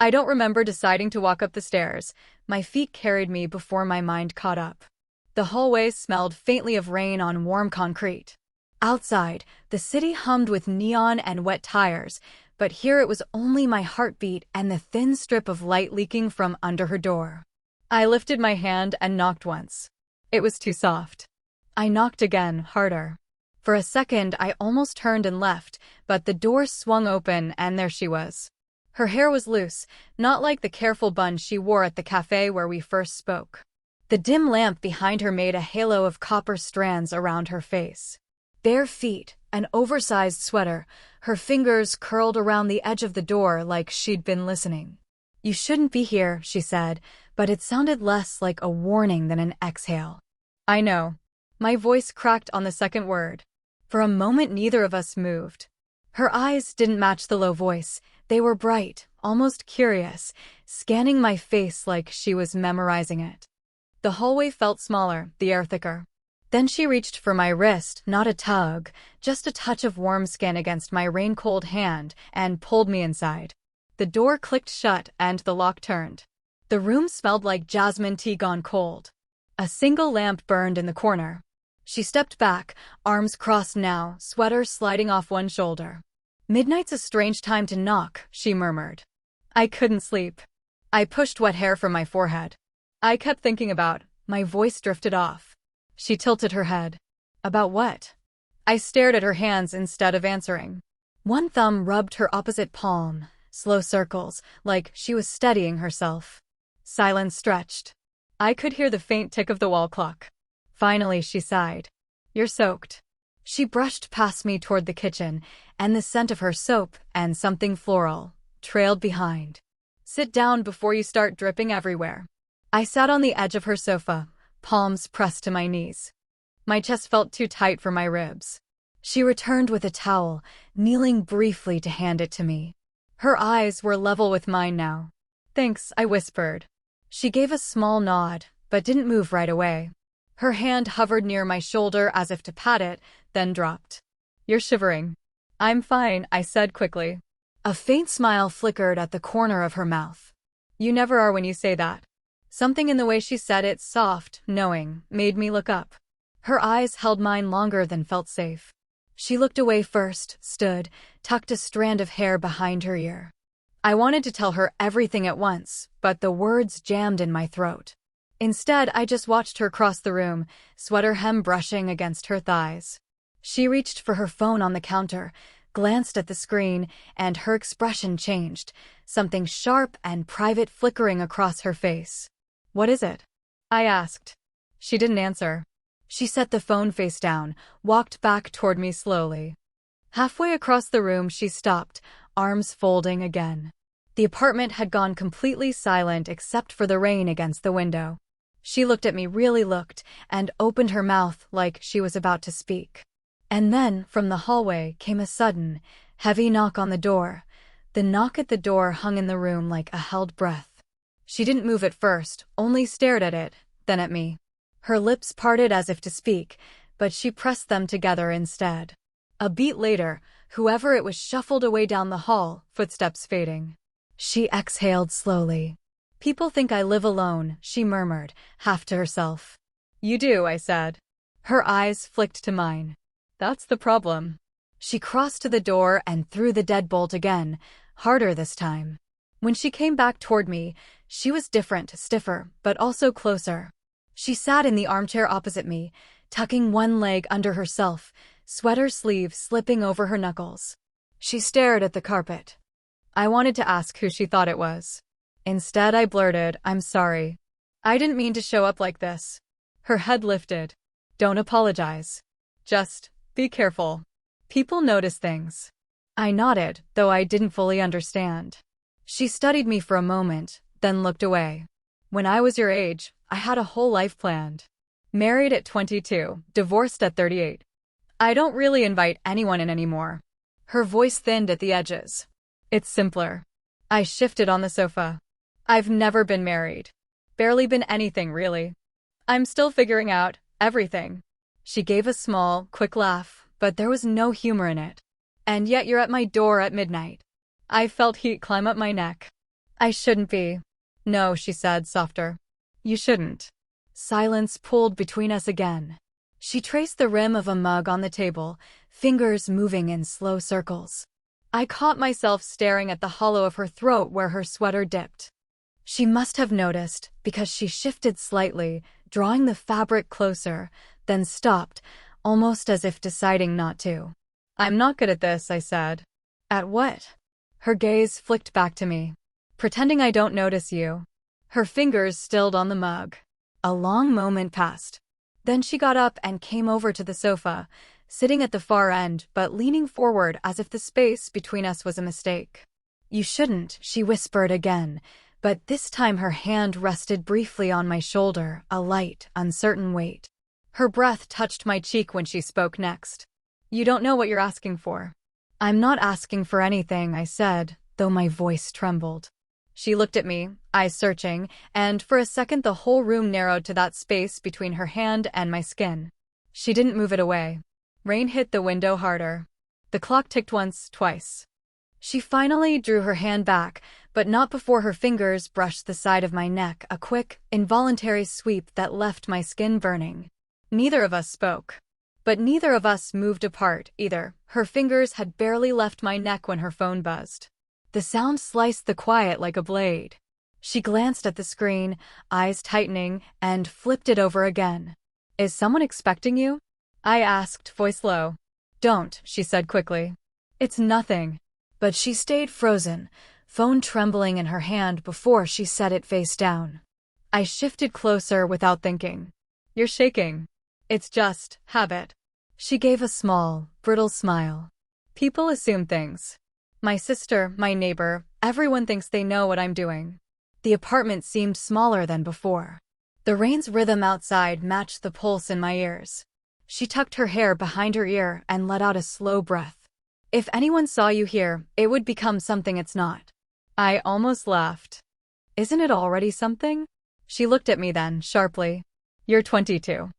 I don't remember deciding to walk up the stairs. My feet carried me before my mind caught up. The hallways smelled faintly of rain on warm concrete. Outside, the city hummed with neon and wet tires, but here it was only my heartbeat and the thin strip of light leaking from under her door. I lifted my hand and knocked once. It was too soft. I knocked again, harder. For a second, I almost turned and left, but the door swung open and there she was. Her hair was loose, not like the careful bun she wore at the cafe where we first spoke. The dim lamp behind her made a halo of copper strands around her face. Bare feet, an oversized sweater, her fingers curled around the edge of the door like she'd been listening. "You shouldn't be here," she said, but it sounded less like a warning than an exhale. "I know." My voice cracked on the second word. For a moment, neither of us moved. Her eyes didn't match the low voice. They were bright, almost curious, scanning my face like she was memorizing it. The hallway felt smaller, the air thicker. Then she reached for my wrist, not a tug, just a touch of warm skin against my rain-cold hand, and pulled me inside. The door clicked shut and the lock turned. The room smelled like jasmine tea gone cold. A single lamp burned in the corner. She stepped back, arms crossed now, sweater sliding off one shoulder. "Midnight's a strange time to knock," she murmured. I couldn't sleep. I pushed wet hair from my forehead. I kept thinking about. My voice drifted off. She tilted her head. "About what?" I stared at her hands instead of answering. One thumb rubbed her opposite palm, slow circles, like she was steadying herself. Silence stretched. I could hear the faint tick of the wall clock. Finally, she sighed. "You're soaked." She brushed past me toward the kitchen, and the scent of her soap and something floral trailed behind. "Sit down before you start dripping everywhere." I sat on the edge of her sofa, palms pressed to my knees. My chest felt too tight for my ribs. She returned with a towel, kneeling briefly to hand it to me. Her eyes were level with mine now. "Thanks," I whispered. She gave a small nod, but didn't move right away. Her hand hovered near my shoulder as if to pat it, then dropped. "You're shivering." "I'm fine," I said quickly. A faint smile flickered at the corner of her mouth. "You never are when you say that." Something in the way she said it, soft, knowing, made me look up. Her eyes held mine longer than felt safe. She looked away first, stood, tucked a strand of hair behind her ear. I wanted to tell her everything at once, but the words jammed in my throat. Instead, I just watched her cross the room, sweater hem brushing against her thighs. She reached for her phone on the counter, glanced at the screen, and her expression changed, something sharp and private flickering across her face. "What is it?" I asked. She didn't answer. She set the phone face down, walked back toward me slowly. Halfway across the room, she stopped, arms folding again. The apartment had gone completely silent except for the rain against the window. She looked at me, really looked, and opened her mouth like she was about to speak. And then, from the hallway, came a sudden, heavy knock on the door. The knock at the door hung in the room like a held breath. She didn't move at first, only stared at it, then at me. Her lips parted as if to speak, but she pressed them together instead. A beat later, whoever it was shuffled away down the hall, footsteps fading. She exhaled slowly. "People think I live alone," she murmured, half to herself. "You do," I said. Her eyes flicked to mine. "That's the problem." She crossed to the door and threw the deadbolt again, harder this time. When she came back toward me, she was different, stiffer, but also closer. She sat in the armchair opposite me, tucking one leg under herself, sweater sleeve slipping over her knuckles. She stared at the carpet. I wanted to ask who she thought it was. Instead, I blurted, "I'm sorry. I didn't mean to show up like this." Her head lifted. "Don't apologize. Just be careful. People notice things." I nodded, though I didn't fully understand. She studied me for a moment, then looked away. "When I was your age, I had a whole life planned. Married at 22, divorced at 38. I don't really invite anyone in anymore." Her voice thinned at the edges. "It's simpler." I shifted on the sofa. "I've never been married. Barely been anything, really. I'm still figuring out everything." She gave a small, quick laugh, but there was no humor in it. "And yet you're at my door at midnight." I felt heat climb up my neck. I shouldn't be. No, she said, softer. You shouldn't. Silence pulled between us again. She traced the rim of a mug on the table, fingers moving in slow circles. I caught myself staring at the hollow of her throat where her sweater dipped. She must have noticed, because she shifted slightly, drawing the fabric closer, then stopped, almost as if deciding not to. I'm not good at this, I said. At what? Her gaze flicked back to me. Pretending I don't notice you. Her fingers stilled on the mug. A long moment passed. Then she got up and came over to the sofa, sitting at the far end but leaning forward as if the space between us was a mistake. You shouldn't, she whispered again, but this time her hand rested briefly on my shoulder, a light, uncertain weight. Her breath touched my cheek when she spoke next. You don't know what you're asking for. I'm not asking for anything, I said, though my voice trembled. She looked at me, eyes searching, and for a second the whole room narrowed to that space between her hand and my skin. She didn't move it away. Rain hit the window harder. The clock ticked once, twice. She finally drew her hand back, but not before her fingers brushed the side of my neck, a quick, involuntary sweep that left my skin burning. Neither of us spoke. But neither of us moved apart, either. Her fingers had barely left my neck when her phone buzzed. The sound sliced the quiet like a blade. She glanced at the screen, eyes tightening, and flipped it over again. Is someone expecting you? I asked, voice low. Don't, she said quickly. It's nothing. But she stayed frozen, phone trembling in her hand before she set it face down. I shifted closer without thinking. You're shaking. It's just habit. She gave a small, brittle smile. People assume things. My sister, my neighbor, everyone thinks they know what I'm doing. The apartment seemed smaller than before. The rain's rhythm outside matched the pulse in my ears. She tucked her hair behind her ear and let out a slow breath. If anyone saw you here, it would become something it's not. I almost laughed. Isn't it already something? She looked at me then, sharply. You're 22.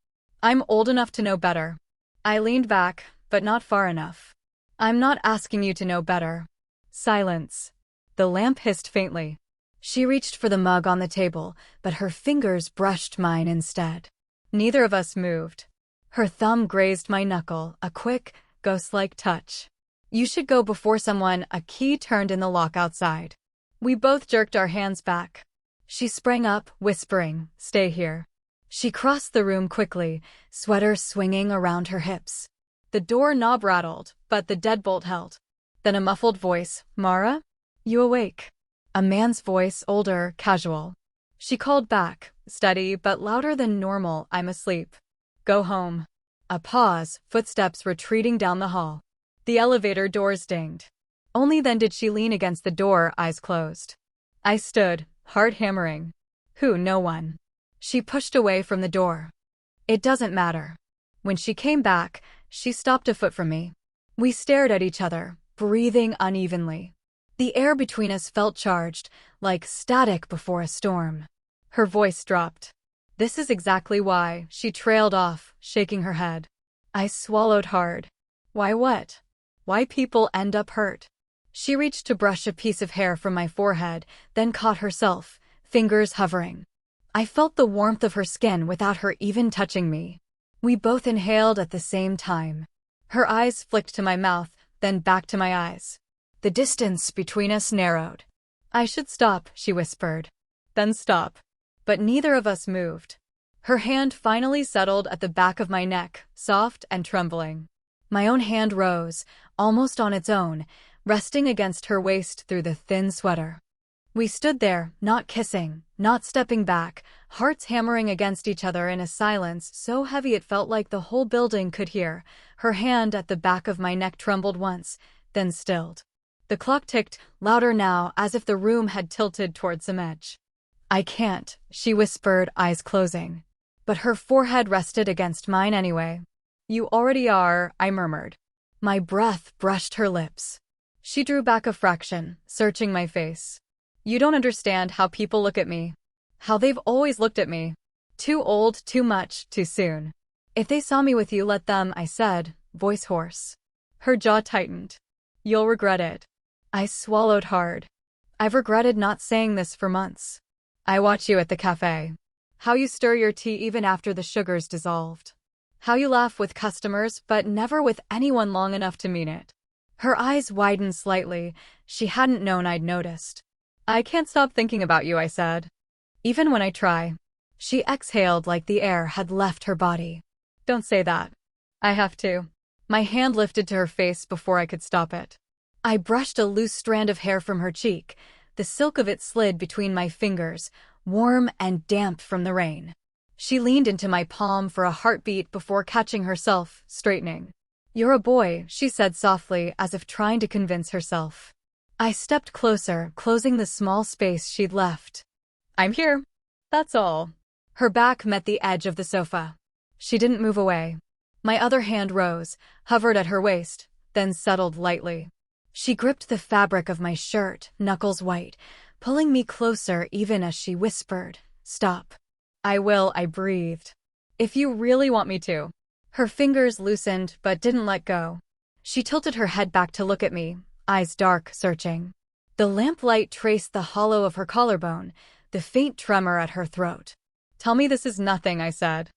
I'm old enough to know better. I leaned back, but not far enough. I'm not asking you to know better. Silence. The lamp hissed faintly. She reached for the mug on the table, but her fingers brushed mine instead. Neither of us moved. Her thumb grazed my knuckle, a quick, ghost-like touch. You should go before someone. A key turned in the lock outside. We both jerked our hands back. She sprang up, whispering, Stay here. She crossed the room quickly, sweater swinging around her hips. The door knob rattled, but the deadbolt held. Then a muffled voice, Mara? You awake? A man's voice, older, casual. She called back, steady but louder than normal, I'm asleep. Go home. A pause, footsteps retreating down the hall. The elevator doors dinged. Only then did she lean against the door, eyes closed. I stood, heart hammering. Who? No one. She pushed away from the door. It doesn't matter. When she came back, she stopped a foot from me. We stared at each other, breathing unevenly. The air between us felt charged, like static before a storm. Her voice dropped. This is exactly why, she trailed off, shaking her head. I swallowed hard. Why what? Why people end up hurt? She reached to brush a piece of hair from my forehead, then caught herself, fingers hovering. I felt the warmth of her skin without her even touching me. We both inhaled at the same time. Her eyes flicked to my mouth, then back to my eyes. The distance between us narrowed. I should stop, she whispered. Then stop. But neither of us moved. Her hand finally settled at the back of my neck, soft and trembling. My own hand rose, almost on its own, resting against her waist through the thin sweater. We stood there, not kissing, not stepping back, hearts hammering against each other in a silence so heavy it felt like the whole building could hear. Her hand at the back of my neck trembled once, then stilled. The clock ticked, louder now, as if the room had tilted towards some edge. I can't, she whispered, eyes closing. But her forehead rested against mine anyway. You already are, I murmured. My breath brushed her lips. She drew back a fraction, searching my face. You don't understand how people look at me. How they've always looked at me. Too old, too much, too soon. If they saw me with you, let them, I said, voice hoarse. Her jaw tightened. You'll regret it. I swallowed hard. I've regretted not saying this for months. I watch you at the cafe. How you stir your tea even after the sugar's dissolved. How you laugh with customers, but never with anyone long enough to mean it. Her eyes widened slightly. She hadn't known I'd noticed. I can't stop thinking about you, I said. Even when I try. She exhaled like the air had left her body. Don't say that. I have to. My hand lifted to her face before I could stop it. I brushed a loose strand of hair from her cheek. The silk of it slid between my fingers, warm and damp from the rain. She leaned into my palm for a heartbeat before catching herself, straightening. You're a boy, she said softly, as if trying to convince herself. I stepped closer, closing the small space she'd left. I'm here. That's all. Her back met the edge of the sofa. She didn't move away. My other hand rose, hovered at her waist, then settled lightly. She gripped the fabric of my shirt, knuckles white, pulling me closer even as she whispered, Stop. I will, I breathed. If you really want me to. Her fingers loosened but didn't let go. She tilted her head back to look at me, eyes dark, searching. The lamplight traced the hollow of her collarbone, the faint tremor at her throat. Tell me this is nothing, I said.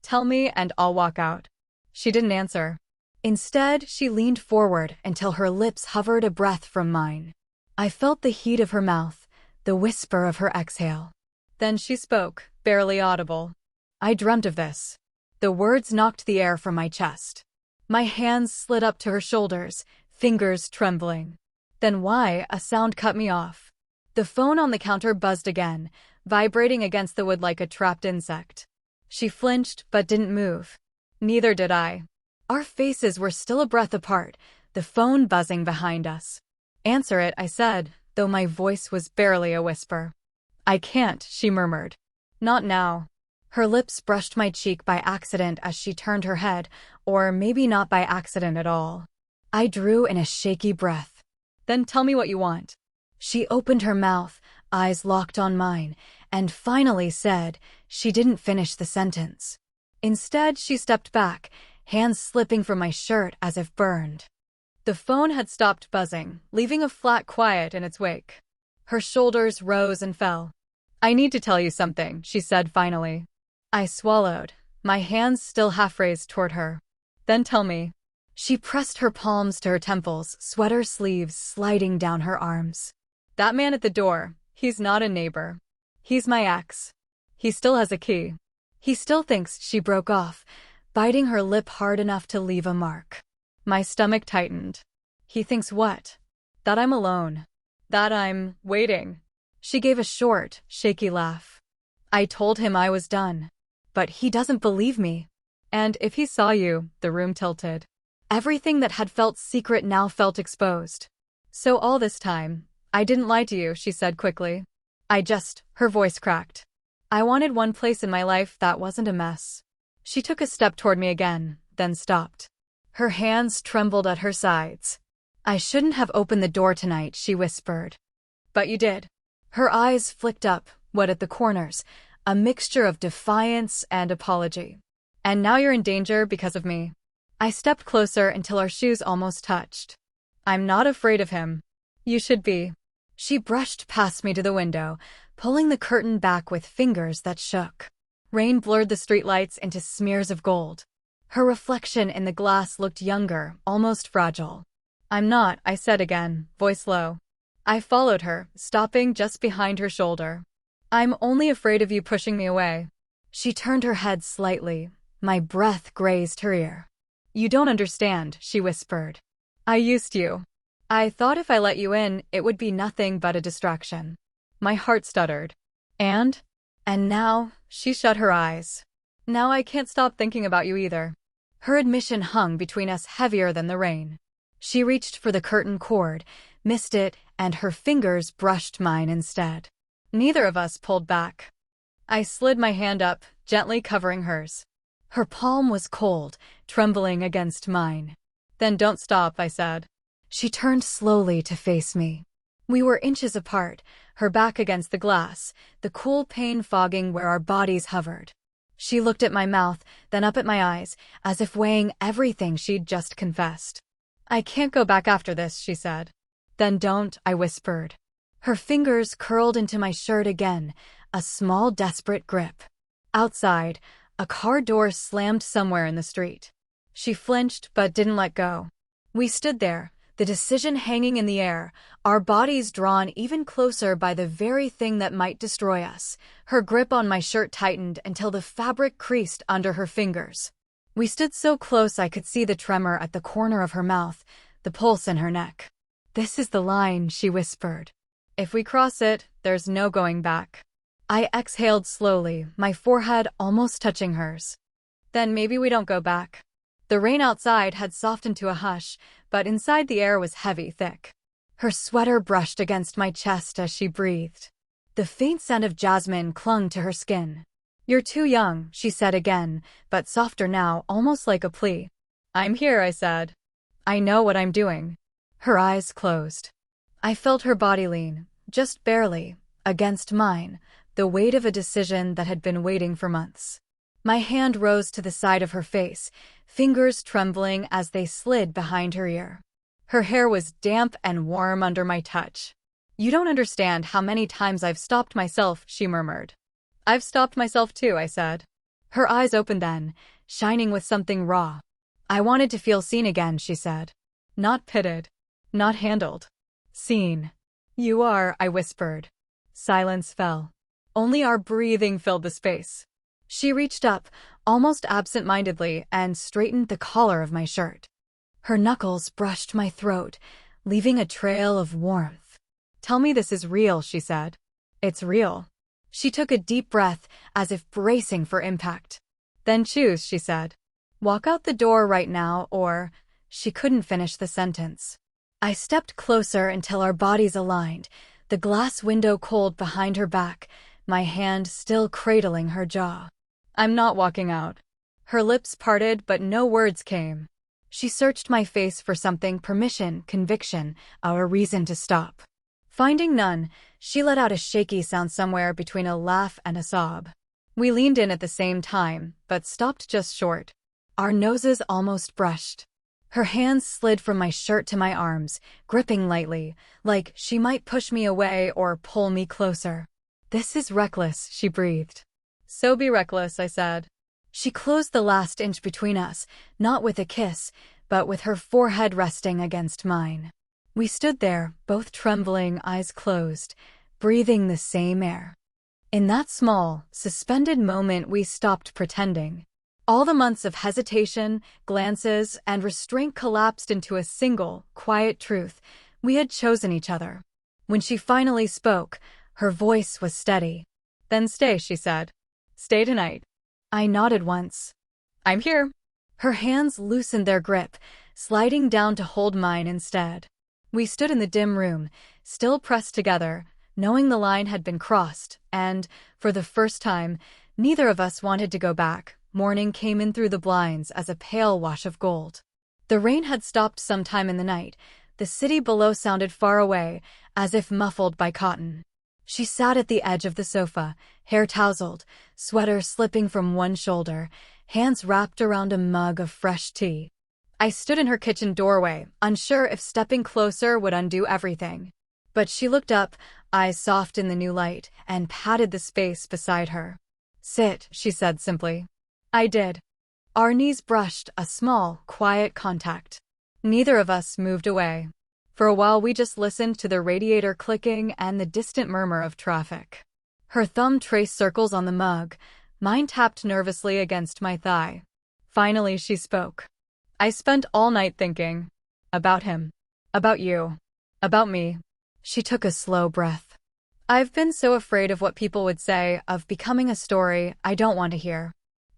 Tell me and I'll walk out. She didn't answer. Instead, she leaned forward until her lips hovered a breath from mine. I felt the heat of her mouth, the whisper of her exhale. Then she spoke, barely audible. I dreamt of this. The words knocked the air from my chest. My hands slid up to her shoulders, fingers trembling. Then why? A sound cut me off. The phone on the counter buzzed again, vibrating against the wood like a trapped insect. She flinched but didn't move. Neither did I. Our faces were still a breath apart, the phone buzzing behind us. Answer it, I said, though my voice was barely a whisper. I can't, she murmured. Not now. Her lips brushed my cheek by accident as she turned her head, or maybe not by accident at all. I drew in a shaky breath. Then tell me what you want. She opened her mouth, eyes locked on mine, and finally said, she didn't finish the sentence. Instead, she stepped back, hands slipping from my shirt as if burned. The phone had stopped buzzing, leaving a flat quiet in its wake. Her shoulders rose and fell. I need to tell you something, she said finally. I swallowed, my hands still half raised toward her. Then tell me. She pressed her palms to her temples, sweater sleeves sliding down her arms. That man at the door, he's not a neighbor. He's my ex. He still has a key. He still thinks, she broke off, biting her lip hard enough to leave a mark. My stomach tightened. He thinks what? That I'm alone. That I'm waiting. She gave a short, shaky laugh. I told him I was done. But he doesn't believe me. And if he saw you, the room tilted. Everything that had felt secret now felt exposed. So all this time, I didn't lie to you, she said quickly. Her voice cracked. I wanted one place in my life that wasn't a mess. She took a step toward me again, then stopped. Her hands trembled at her sides. I shouldn't have opened the door tonight, she whispered. But you did. Her eyes flicked up, wet at the corners, a mixture of defiance and apology. And now you're in danger because of me. I stepped closer until our shoes almost touched. I'm not afraid of him. You should be. She brushed past me to the window, pulling the curtain back with fingers that shook. Rain blurred the streetlights into smears of gold. Her reflection in the glass looked younger, almost fragile. I'm not, I said again, voice low. I followed her, stopping just behind her shoulder. I'm only afraid of you pushing me away. She turned her head slightly. My breath grazed her ear. You don't understand, she whispered. I used you. I thought if I let you in, it would be nothing but a distraction. My heart stuttered. And now, she shut her eyes. Now I can't stop thinking about you either. Her admission hung between us heavier than the rain. She reached for the curtain cord, missed it, and her fingers brushed mine instead. Neither of us pulled back. I slid my hand up, gently covering hers. Her palm was cold, trembling against mine. Then don't stop, I said. She turned slowly to face me. We were inches apart, her back against the glass, the cool pain fogging where our bodies hovered. She looked at my mouth, then up at my eyes, as if weighing everything she'd just confessed. I can't go back after this, she said. Then don't, I whispered. Her fingers curled into my shirt again, a small desperate grip. Outside, a car door slammed somewhere in the street. She flinched but didn't let go. We stood there, the decision hanging in the air, our bodies drawn even closer by the very thing that might destroy us. Her grip on my shirt tightened until the fabric creased under her fingers. We stood so close I could see the tremor at the corner of her mouth, the pulse in her neck. "This is the line," she whispered. "If we cross it, there's no going back." I exhaled slowly, my forehead almost touching hers. "Then maybe we don't go back." The rain outside had softened to a hush, but inside the air was heavy, thick. Her sweater brushed against my chest as she breathed. The faint scent of jasmine clung to her skin. "You're too young," she said again, but softer now, almost like a plea. "I'm here," I said. "I know what I'm doing." Her eyes closed. I felt her body lean, just barely, against mine, the weight of a decision that had been waiting for months. My hand rose to the side of her face, fingers trembling as they slid behind her ear. Her hair was damp and warm under my touch. "You don't understand how many times I've stopped myself," she murmured. "I've stopped myself too," I said. Her eyes opened then, shining with something raw. "I wanted to feel seen again," she said. "Not pitted. Not handled. Seen." "You are," I whispered. Silence fell. Only our breathing filled the space. She reached up, almost absent-mindedly, and straightened the collar of my shirt. Her knuckles brushed my throat, leaving a trail of warmth. "Tell me this is real," she said. "It's real." She took a deep breath, as if bracing for impact. "Then choose," she said. "Walk out the door right now, or—" She couldn't finish the sentence. I stepped closer until our bodies aligned, the glass window cold behind her back, my hand still cradling her jaw. "I'm not walking out." Her lips parted, but no words came. She searched my face for something: permission, conviction, a reason to stop. Finding none, she let out a shaky sound somewhere between a laugh and a sob. We leaned in at the same time, but stopped just short. Our noses almost brushed. Her hands slid from my shirt to my arms, gripping lightly, like she might push me away or pull me closer. "This is reckless," she breathed. "So be reckless," I said. She closed the last inch between us, not with a kiss, but with her forehead resting against mine. We stood there, both trembling, eyes closed, breathing the same air. In that small, suspended moment we stopped pretending. All the months of hesitation, glances, and restraint collapsed into a single, quiet truth: we had chosen each other. When she finally spoke, her voice was steady. "Then stay," she said. "Stay tonight." I nodded once. "I'm here." Her hands loosened their grip, sliding down to hold mine instead. We stood in the dim room, still pressed together, knowing the line had been crossed, and, for the first time, neither of us wanted to go back. Morning came in through the blinds as a pale wash of gold. The rain had stopped sometime in the night. The city below sounded far away, as if muffled by cotton. She sat at the edge of the sofa, hair tousled, sweater slipping from one shoulder, hands wrapped around a mug of fresh tea. I stood in her kitchen doorway, unsure if stepping closer would undo everything. But she looked up, eyes soft in the new light, and patted the space beside her. "Sit," she said simply. I did. Our knees brushed, a small, quiet contact. Neither of us moved away. For a while we just listened to the radiator clicking and the distant murmur of traffic. Her thumb traced circles on the mug, mine tapped nervously against my thigh. Finally she spoke. "I spent all night thinking. About him. About you. About me." She took a slow breath. "I've been so afraid of what people would say, of becoming a story I don't want to hear."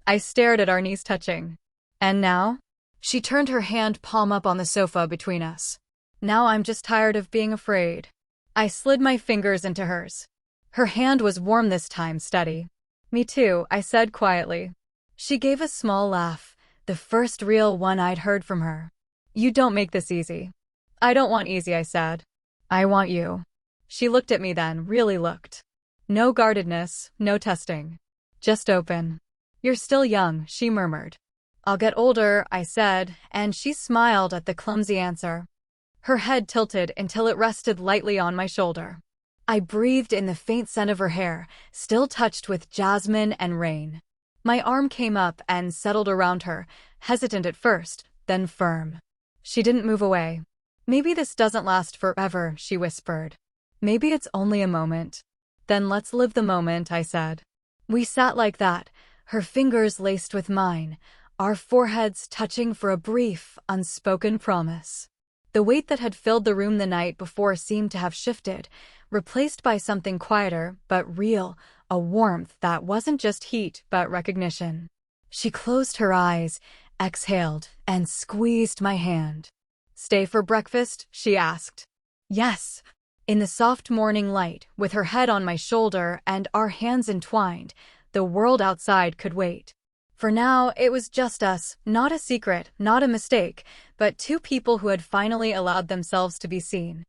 I stared at our knees touching. "And now?" She turned her hand palm up on the sofa between us. "Now I'm just tired of being afraid." I slid my fingers into hers. Her hand was warm this time, steady. "Me too," I said quietly. She gave a small laugh, the first real one I'd heard from her. "You don't make this easy." "I don't want easy," I said. "I want you." She looked at me then, really looked. No guardedness, no testing. Just open. "You're still young," she murmured. "I'll get older," I said, and she smiled at the clumsy answer. Her head tilted until it rested lightly on my shoulder. I breathed in the faint scent of her hair, still touched with jasmine and rain. My arm came up and settled around her, hesitant at first, then firm. She didn't move away. "Maybe this doesn't last forever," she whispered. "Maybe it's only a moment." "Then let's live the moment," I said. We sat like that, her fingers laced with mine, our foreheads touching for a brief, unspoken promise. The weight that had filled the room the night before seemed to have shifted, replaced by something quieter but real, a warmth that wasn't just heat but recognition. She closed her eyes, exhaled, and squeezed my hand. "Stay for breakfast?" she asked. "Yes." In the soft morning light, with her head on my shoulder and our hands entwined, the world outside could wait. For now, it was just us, not a secret, not a mistake, but two people who had finally allowed themselves to be seen.